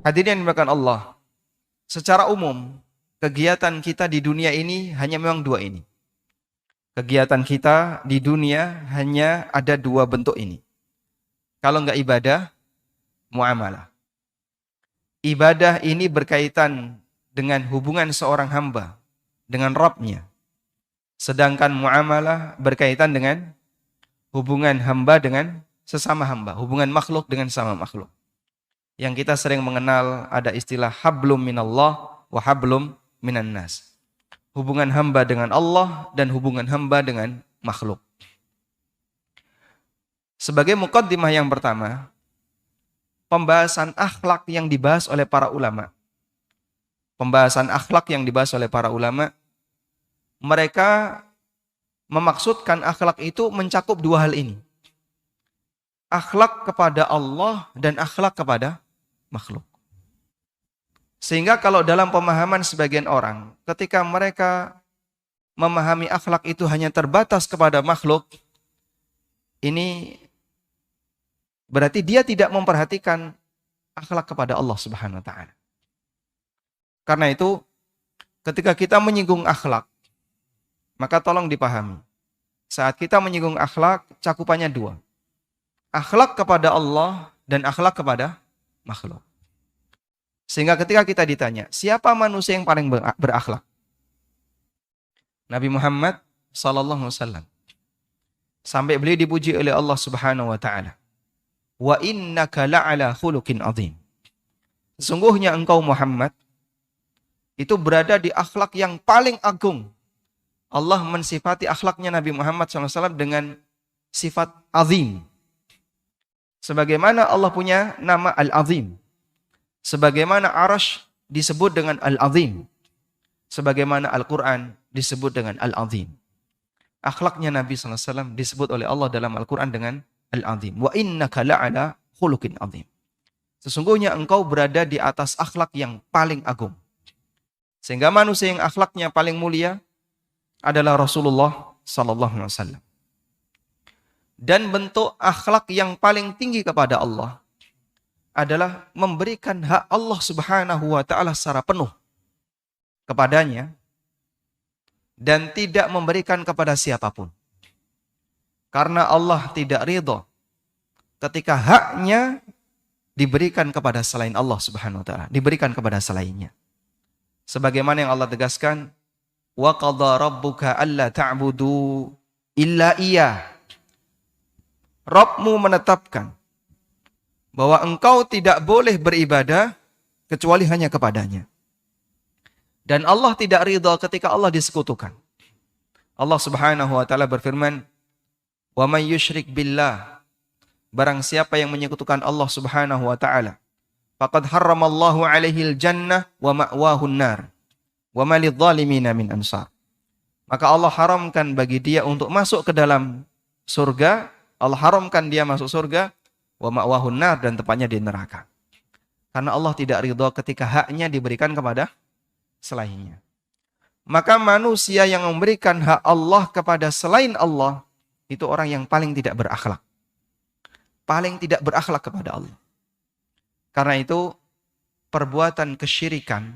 Hadirin yang dimuliakan Allah, secara umum kegiatan kita di dunia ini hanya memang dua ini. Kegiatan kita di dunia hanya ada dua bentuk ini. Kalau enggak ibadah, muamalah. Ibadah ini berkaitan dengan hubungan seorang hamba dengan Rabb-nya. Sedangkan muamalah berkaitan dengan hubungan hamba dengan sesama hamba, hubungan makhluk dengan sama makhluk. Yang kita sering mengenal ada istilah hablum minallah wa hablum minan nas. Hubungan hamba dengan Allah dan hubungan hamba dengan makhluk. Sebagai muqaddimah yang pertama, pembahasan akhlak yang dibahas oleh para ulama. Pembahasan akhlak yang dibahas oleh para ulama, mereka memaksudkan akhlak itu mencakup dua hal ini. Akhlak kepada Allah dan akhlak kepada makhluk. Sehingga kalau dalam pemahaman sebagian orang, ketika mereka memahami akhlak itu hanya terbatas kepada makhluk, ini berarti dia tidak memperhatikan akhlak kepada Allah Subhanahu wa taala. Karena itu, ketika kita menyinggung akhlak, maka tolong dipahami. Saat kita menyinggung akhlak, cakupannya dua. Akhlak kepada Allah dan akhlak kepada makhluk. Sehingga ketika kita ditanya, siapa manusia yang paling berakhlak? Nabi Muhammad sallallahu alaihi wasallam. Sampai beliau dipuji oleh Allah Subhanahu wa taala. Wa innaka la'ala khuluqin azim. Sesungguhnya engkau Muhammad itu berada di akhlak yang paling agung. Allah mensifati akhlaknya Nabi Muhammad SAW dengan sifat azim. Sebagaimana Allah punya nama Al-Azim. Sebagaimana Arash disebut dengan Al-Azim. Sebagaimana Al-Quran disebut dengan Al-Azim. Akhlaknya Nabi SAW disebut oleh Allah dalam Al-Quran dengan Al-Azim. Wa innaka la'ala khuluqin azim. Sesungguhnya engkau berada di atas akhlak yang paling agung. Sehingga manusia yang akhlaknya paling mulia adalah Rasulullah sallallahu alaihi wasallam. Dan bentuk akhlak yang paling tinggi kepada Allah adalah memberikan hak Allah Subhanahu wa taala secara penuh kepadanya dan tidak memberikan kepada siapapun. Karena Allah tidak ridha ketika haknya diberikan kepada selain Allah Subhanahu wa taala, diberikan kepada selainnya. Sebagaimana yang Allah tegaskan, wa qadha rabbuka alla ta'budu illa iyyah. Rabbmu menetapkan bahwa engkau tidak boleh beribadah kecuali hanya kepadanya. Dan Allah tidak ridha ketika Allah disekutukan. Allah Subhanahu wa taala berfirman, "Wa may yusyrik billah." Barang siapa yang menyekutukan Allah Subhanahu wa taala, faqad harramallahu 'alaihil jannah wa ma'wahun nar. Wa ma lidh-dhalimina min ansar. Maka Allah haramkan bagi dia untuk masuk ke dalam surga, Allah haramkan dia masuk surga, wa ma'wahun nar, dan tempatnya di neraka. Karena Allah tidak ridha ketika haknya diberikan kepada selainnya. Maka manusia yang memberikan hak Allah kepada selain Allah, itu orang yang paling tidak berakhlak. Paling tidak berakhlak kepada Allah. Karena itu, perbuatan kesyirikan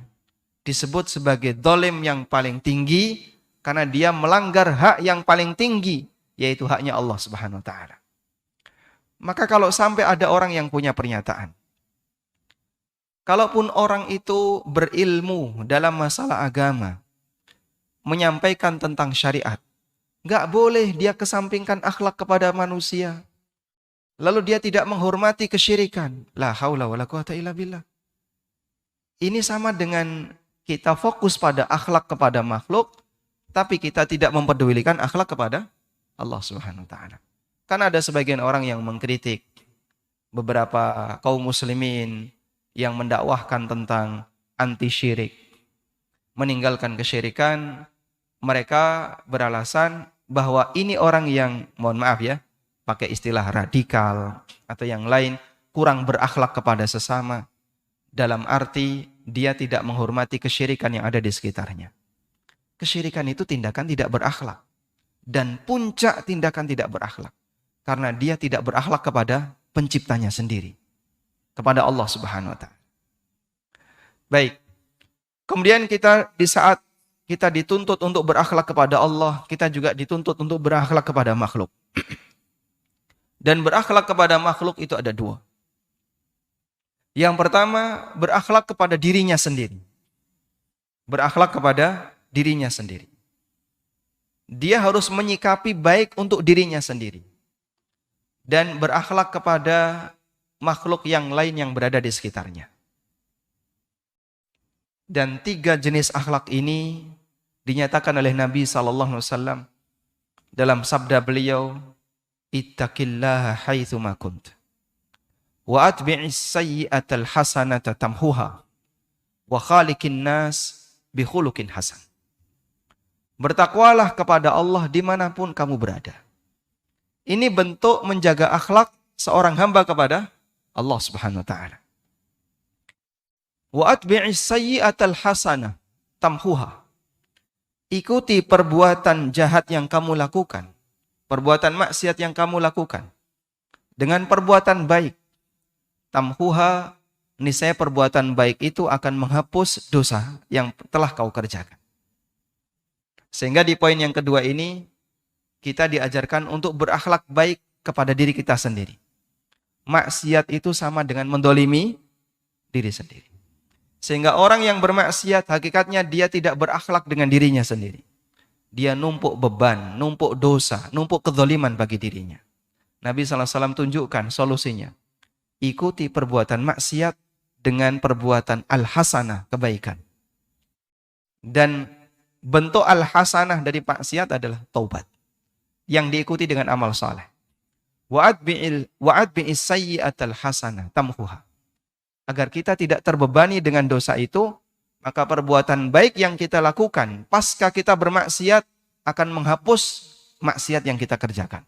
disebut sebagai zalim yang paling tinggi, karena dia melanggar hak yang paling tinggi, yaitu haknya Allah Subhanahu wa taala. Maka kalau sampai ada orang yang punya pernyataan, kalaupun orang itu berilmu dalam masalah agama, menyampaikan tentang syariat, nggak boleh dia kesampingkan akhlak kepada manusia. Lalu dia tidak menghormati kesyirikan. La haula wala quwata illa billah. Ini sama dengan kita fokus pada akhlak kepada makhluk, tapi kita tidak mempedulikan akhlak kepada Allah Subhanahu wa taala. Kan ada sebagian orang yang mengkritik beberapa kaum muslimin yang mendakwahkan tentang anti syirik, meninggalkan kesyirikan. Mereka beralasan bahwa ini orang yang, mohon maaf ya, pakai istilah radikal atau yang lain, kurang berakhlak kepada sesama. Dalam arti dia tidak menghormati kesyirikan yang ada di sekitarnya. Kesyirikan itu tindakan tidak berakhlak. Dan puncak tindakan tidak berakhlak. Karena dia tidak berakhlak kepada penciptanya sendiri. Kepada Allah Subhanahu wa ta'ala. Baik. Kemudian kita di saat kita dituntut untuk berakhlak kepada Allah, kita juga dituntut untuk berakhlak kepada makhluk. Dan berakhlak kepada makhluk itu ada dua. Yang pertama, berakhlak kepada dirinya sendiri. Berakhlak kepada dirinya sendiri. Dia harus menyikapi baik untuk dirinya sendiri. Dan berakhlak kepada makhluk yang lain yang berada di sekitarnya. Dan 3 jenis akhlak ini dinyatakan oleh Nabi SAW dalam sabda beliau, ittaqillaha haitsu ma kunt wa atbi'is sayyi'atal hasanata tamhuha wa khaliqin nas bi khuluqin hasan. Bertakwalah kepada Allah dimanapun kamu berada. Ini bentuk menjaga akhlak seorang hamba kepada Allah Subhanahu wa taala. Wa atbi'is sayyi'atal hasanah tamhuha. Ikuti perbuatan jahat yang kamu lakukan, perbuatan maksiat yang kamu lakukan dengan perbuatan baik. Tamhuha, niscaya perbuatan baik itu akan menghapus dosa yang telah kau kerjakan. Sehingga di poin yang kedua ini kita diajarkan untuk berakhlak baik kepada diri kita sendiri. Maksiat itu sama dengan mendolimi diri sendiri. Sehingga orang yang bermaksiat hakikatnya dia tidak berakhlak dengan dirinya sendiri. Dia numpuk beban, numpuk dosa, numpuk kezaliman bagi dirinya. Nabi SAW tunjukkan solusinya. Ikuti perbuatan maksiat dengan perbuatan al-hasanah, kebaikan. Dan bentuk al-hasanah dari maksiat adalah taubat. Yang diikuti dengan amal saleh. Wa'adbi'is sayyi'atal hasanah tamhuha. Agar kita tidak terbebani dengan dosa itu, maka perbuatan baik yang kita lakukan pasca kita bermaksiat akan menghapus maksiat yang kita kerjakan.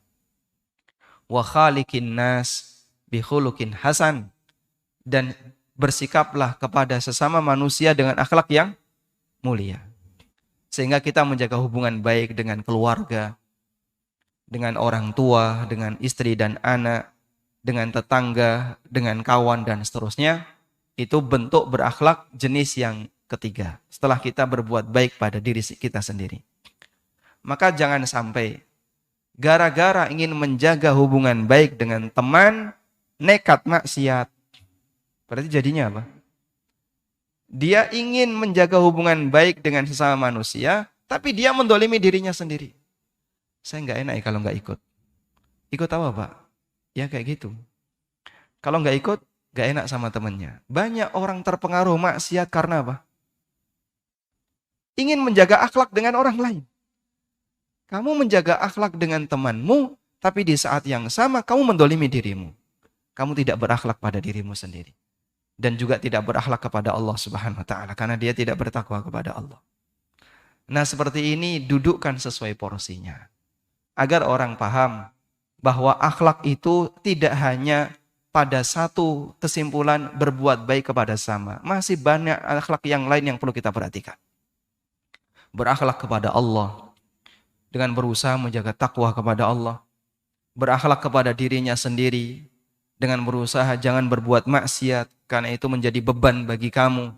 Wa khaliqin nas bi khuluqin hasan. Dan bersikaplah kepada sesama manusia dengan akhlak yang mulia. Sehingga kita menjaga hubungan baik dengan keluarga, dengan orang tua, dengan istri dan anak, dengan tetangga, dengan kawan dan seterusnya. Itu bentuk berakhlak jenis yang ketiga. Setelah kita berbuat baik pada diri kita sendiri. Maka jangan sampai gara-gara ingin menjaga hubungan baik dengan teman, nekat maksiat. Berarti jadinya apa? Dia ingin menjaga hubungan baik dengan sesama manusia, tapi dia mendolimi dirinya sendiri. Saya nggak enak ya kalau nggak ikut. Ikut apa, Pak? Ya kayak gitu. Kalau nggak ikut, nggak enak sama temannya. Banyak orang terpengaruh maksiat karena apa? Ingin menjaga akhlak dengan orang lain. Kamu menjaga akhlak dengan temanmu, tapi di saat yang sama kamu mendolimi dirimu. Kamu tidak berakhlak pada dirimu sendiri. Dan juga tidak berakhlak kepada Allah Subhanahu wa taala karena dia tidak bertakwa kepada Allah. Nah, seperti ini dudukkan sesuai porsinya. Agar orang paham bahwa akhlak itu tidak hanya pada satu kesimpulan berbuat baik kepada sesama. Masih banyak akhlak yang lain yang perlu kita perhatikan. Berakhlak kepada Allah dengan berusaha menjaga takwa kepada Allah. Berakhlak kepada dirinya sendiri dengan berusaha jangan berbuat maksiat karena itu menjadi beban bagi kamu.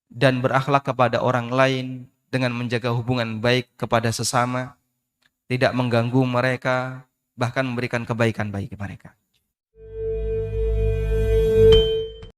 Dan berakhlak kepada orang lain dengan menjaga hubungan baik kepada sesama, tidak mengganggu mereka, bahkan memberikan kebaikan bagi mereka.